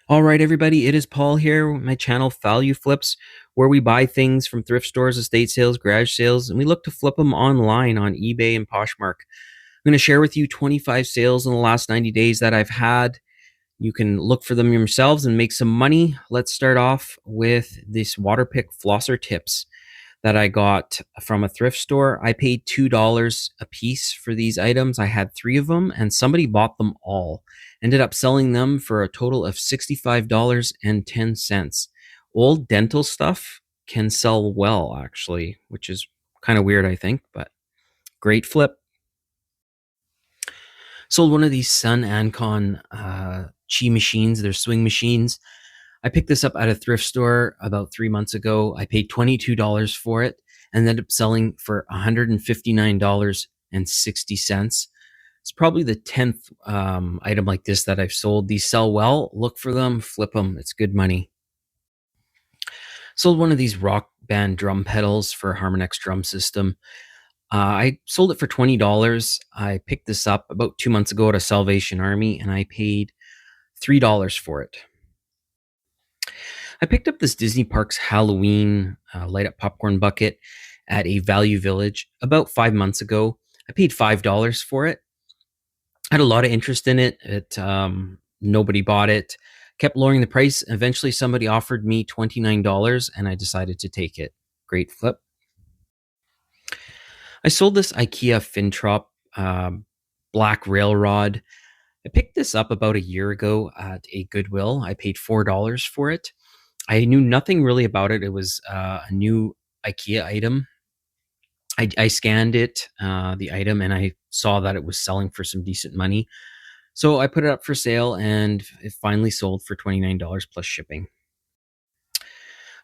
All right, everybody, it is Paul here with my channel Value Flips, where we buy things from thrift stores, estate sales, garage sales, and we look to flip them online on eBay and Poshmark. I'm going to share with you 25 sales in the last 90 days that I've had. You can look for them yourselves and make some money. Let's start off with this Waterpik flosser tips that I got from a thrift store. I paid $2 a piece for these items. I had three of them, and somebody bought them all. Ended up selling them for a total of $65.10. Old dental stuff can sell well, actually, which is kind of weird, I think, but great flip. Sold one of these Sun Ancon chi machines. They're swing machines. I picked this up at a thrift store about 3 months ago. I paid $22 for it and ended up selling for $159.60. It's probably the 10th item like this that I've sold. These sell well. Look for them, flip them. It's good money. Sold one of these Rock Band drum pedals for a Harmonix drum system. I sold it for $20. I picked this up about 2 months ago at a Salvation Army, and I paid $3 for it. I picked up this Disney Parks Halloween light up popcorn bucket at a Value Village about 5 months ago. I paid $5 for it. I had a lot of interest in it. Nobody bought it. Kept lowering the price. Eventually, somebody offered me $29, and I decided to take it. Great flip. I sold this IKEA Fintrop black railrod. I picked this up about a year ago at a Goodwill. I paid $4 for it. I knew nothing really about it. It was a new IKEA item. I scanned it, the item, and I saw that it was selling for some decent money. So I put it up for sale, and it finally sold for $29 plus shipping.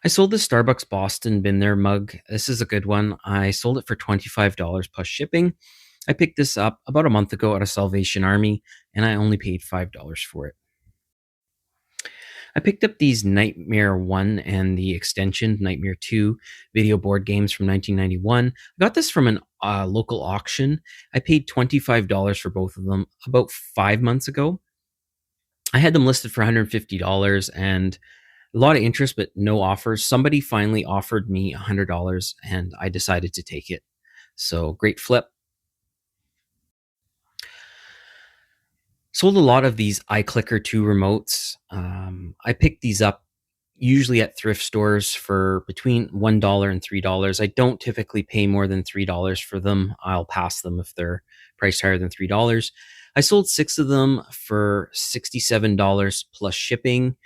I sold the Starbucks Boston Been There mug. This is a good one. I sold it for $25 plus shipping. I picked this up about a month ago at a Salvation Army, and I only paid $5 for it. I picked up these Nightmare 1 and the extension, Nightmare 2, video board games from 1991. I got this from a local auction. I paid $25 for both of them about 5 months ago. I had them listed for $150 and a lot of interest, but no offers. Somebody finally offered me $100 and I decided to take it. So great flip. Sold a lot of these iClicker 2 remotes. I picked these up usually at thrift stores for between $1 and $3. I don't typically pay more than $3 for them. I'll pass them if they're priced higher than $3. I sold 6 of them for $67 plus shipping.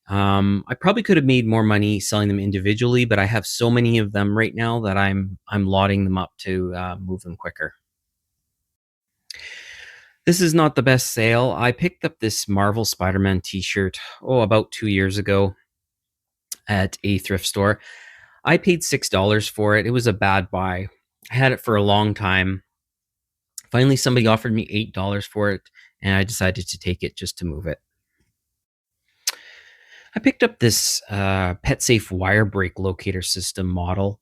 I probably could have made more money selling them individually, but I have so many of them right now that I'm lotting them up to move them quicker. This is not the best sale. I picked up this Marvel Spider-Man t-shirt, about 2 years ago at a thrift store. I paid $6 for it. It was a bad buy. I had it for a long time. Finally, somebody offered me $8 for it, and I decided to take it just to move it. I picked up this PetSafe wire brake locator system model,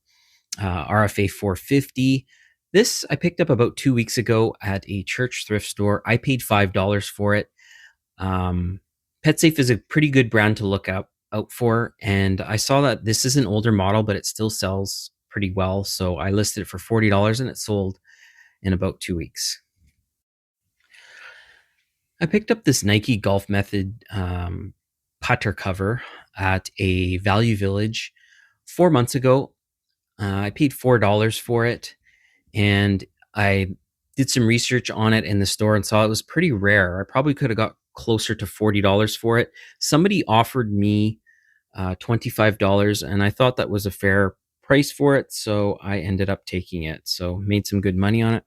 RFA 450. This I picked up about 2 weeks ago at a church thrift store. I paid $5 for it. PetSafe is a pretty good brand to look out for, and I saw that this is an older model, but it still sells pretty well. So I listed it for $40, and it sold in about 2 weeks. I picked up this Nike Golf Method putter cover at a Value Village 4 months ago. I paid $4 for it, and I did some research on it in the store and saw it was pretty rare. I probably could have got closer to $40 for it. Somebody offered me $25, and I thought that was a fair price for it, so I ended up taking it. So made some good money on it.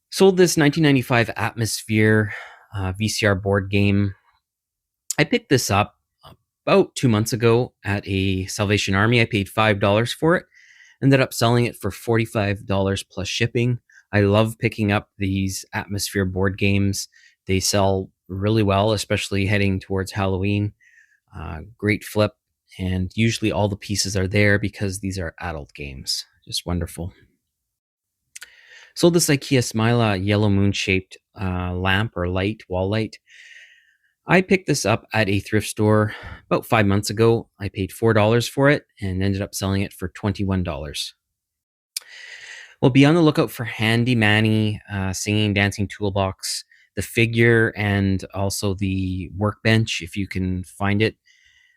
Sold this 1995 Atmosphere VCR board game. I picked this up about 2 months ago at a Salvation Army. I paid $5 for it. Ended up selling it for $45 plus shipping. I love picking up these Atmosphere board games. They sell really well, especially heading towards Halloween. Great flip. And usually all the pieces are there because these are adult games. Just wonderful. Sold this IKEA Smila yellow moon shaped lamp or light, wall light. I picked this up at a thrift store about 5 months ago. I paid $4 for it and ended up selling it for $21. Well, be on the lookout for Handy Manny singing dancing toolbox, the figure, and also the workbench if you can find it.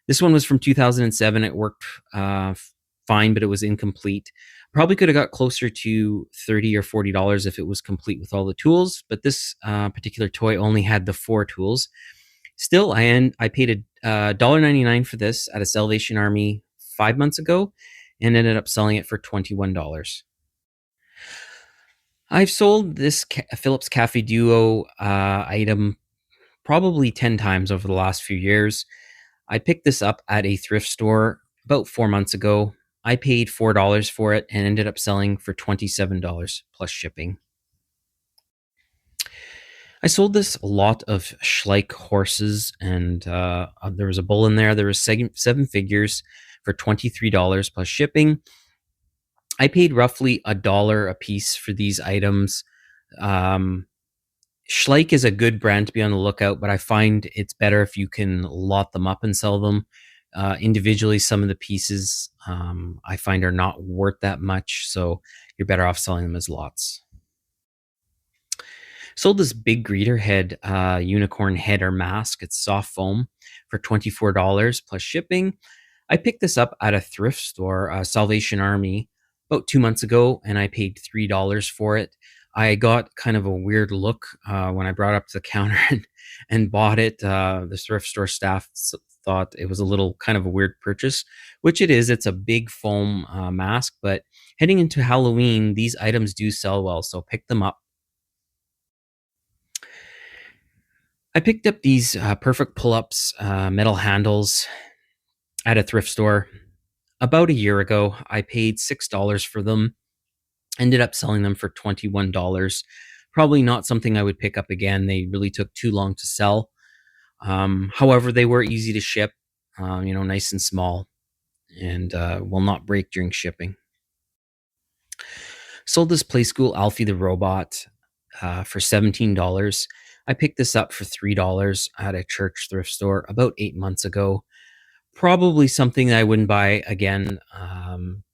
This one was from 2007. It worked fine, but it was incomplete. Probably could have got closer to $30 or $40 if it was complete with all the tools, but this particular toy only had the 4 tools. Still, I paid $1.99 for this at a Salvation Army 5 months ago and ended up selling it for $21. I've sold this Philips Cafe Duo item probably 10 times over the last few years. I picked this up at a thrift store about 4 months ago. I paid $4 for it and ended up selling for $27 plus shipping. I sold this lot of Schleich horses, and there was a bull in there. There was 7 figures for $23 plus shipping. I paid roughly $1 a piece for these items. Schleich is a good brand to be on the lookout, but I find it's better if you can lot them up and sell them individually. Some of the pieces I find are not worth that much, so you're better off selling them as lots. Sold this big greeter head unicorn head or mask. It's soft foam for $24 plus shipping. I picked this up at a thrift store, Salvation Army, about 2 months ago, and I paid $3 for it. I got kind of a weird look when I brought it up to the counter and bought it. The thrift store staff thought it was a little kind of a weird purchase, which it is. It's a big foam mask, but heading into Halloween, these items do sell well, so pick them up. I picked up these perfect pull-ups metal handles at a thrift store about a year ago. I paid $6 for them, ended up selling them for $21. Probably not something I would pick up again. They really took too long to sell. However, they were easy to ship, nice and small, and will not break during shipping. Sold this Play School Alfie the Robot for $17. I picked this up for $3 at a church thrift store about 8 months ago. Probably something that I wouldn't buy again,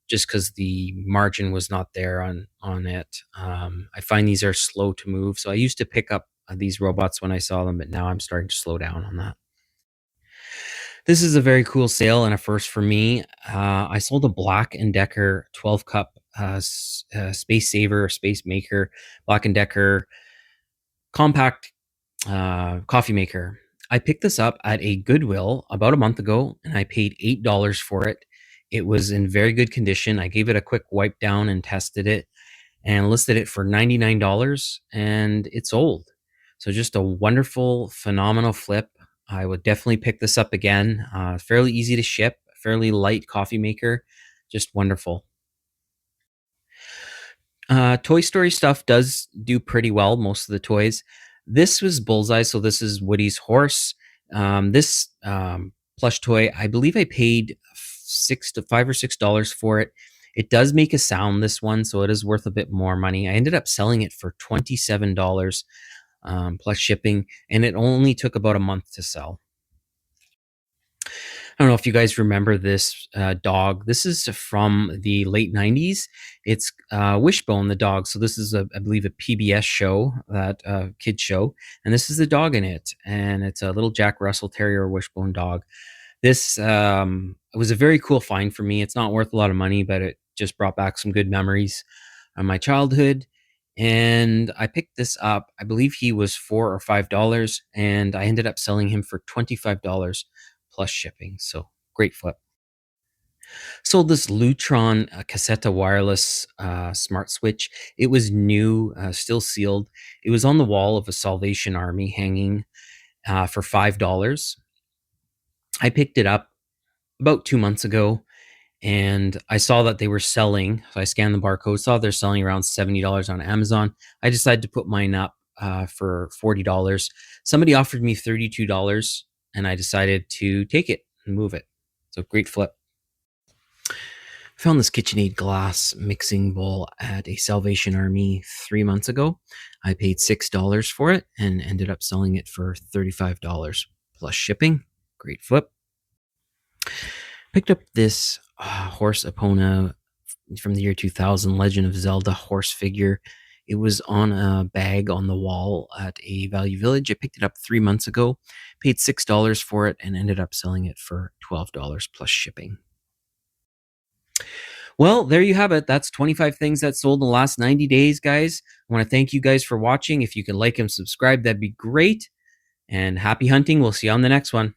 just because the margin was not there on it. I find these are slow to move, so I used to pick up these robots when I saw them, but now I'm starting to slow down on that. This is a very cool sale and a first for me. I sold a Black & Decker 12 cup Space Saver or Space Maker Black & Decker compact coffee maker. I picked this up at a Goodwill about a month ago, and I paid $8 for it. It was in very good condition. I gave it a quick wipe down and tested it and listed it for $99, and it sold. So just a wonderful, phenomenal flip. I would definitely pick this up again. Fairly easy to ship, fairly light coffee maker, just wonderful. Toy Story stuff does do pretty well, most of the toys. This was Bullseye, so this is Woody's horse. This plush toy, I believe I paid $5 or $6 for it. It does make a sound, this one, so it is worth a bit more money. I ended up selling it for $27 plus shipping, and it only took about a month to sell. I don't know if you guys remember this dog. This is from the late 90s. It's Wishbone, the dog. So this is, I believe, a PBS show, that kid show. And this is the dog in it. And it's a little Jack Russell Terrier Wishbone dog. This was a very cool find for me. It's not worth a lot of money, but it just brought back some good memories of my childhood. And I picked this up. I believe he was $4 or $5, and I ended up selling him for $25 plus shipping. So great flip. Sold this Lutron Cassetta wireless smart switch. It was new, still sealed. It was on the wall of a Salvation Army hanging for $5. I picked it up about 2 months ago, and I saw that they were selling. So I scanned the barcode, saw they're selling around $70 on Amazon. I decided to put mine up for $40. Somebody offered me $32, and I decided to take it and move it. So great flip. Found this KitchenAid glass mixing bowl at a Salvation Army 3 months ago. I paid $6 for it and ended up selling it for $35. plus shipping. Great flip. Picked up this horse Epona from the year 2000, Legend of Zelda horse figure. It was on a bag on the wall at a Value Village. I picked it up 3 months ago, paid $6 for it, and ended up selling it for $12 plus shipping. Well, there you have it. That's 25 things that sold in the last 90 days, guys. I want to thank you guys for watching. If you could like and subscribe, that'd be great. And happy hunting. We'll see you on the next one.